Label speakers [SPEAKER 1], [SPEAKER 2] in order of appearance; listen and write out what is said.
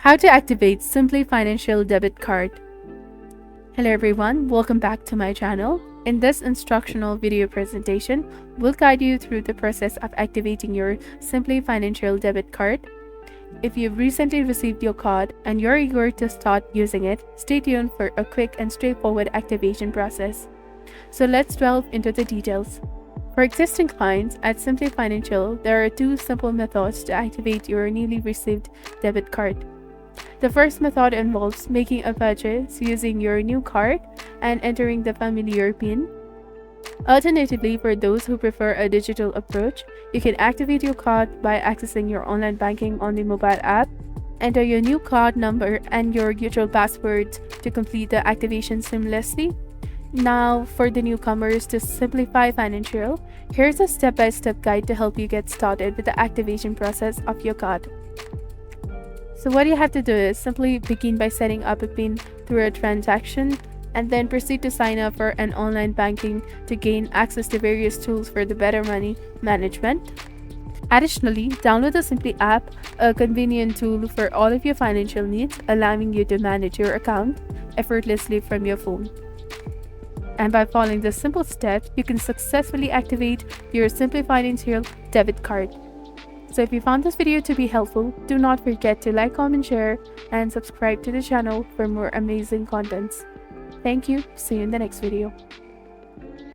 [SPEAKER 1] How to activate Simplii Financial debit card. Hello everyone, welcome back to my channel. In this instructional video presentation, we'll guide you through the process of activating your Simplii Financial debit card. If you've recently received your card and you're eager to start using it, stay tuned for a quick and straightforward activation process. So let's delve into the details. For existing clients at Simplii Financial, there are two simple methods to activate your newly received debit card. The first method involves making a purchase using your new card and entering the familiar PIN. Alternatively, for those who prefer a digital approach, you can activate your card by accessing your online banking on the mobile app. Enter your new card number and your usual password to complete the activation seamlessly. Now, for the newcomers to Simplii Financial, here's a step-by-step guide to help you get started with the activation process of your card. So what you have to do is simply begin by setting up a PIN through a transaction and then proceed to sign up for an online banking to gain access to various tools for the better money management. Additionally, download the Simplii app, a convenient tool for all of your financial needs, allowing you to manage your account effortlessly from your phone. And by following this simple step, you can successfully activate your Simplii Financial debit card. So if you found this video to be helpful, do not forget to like, comment, share, and subscribe to the channel for more amazing contents. Thank you. See you in the next video.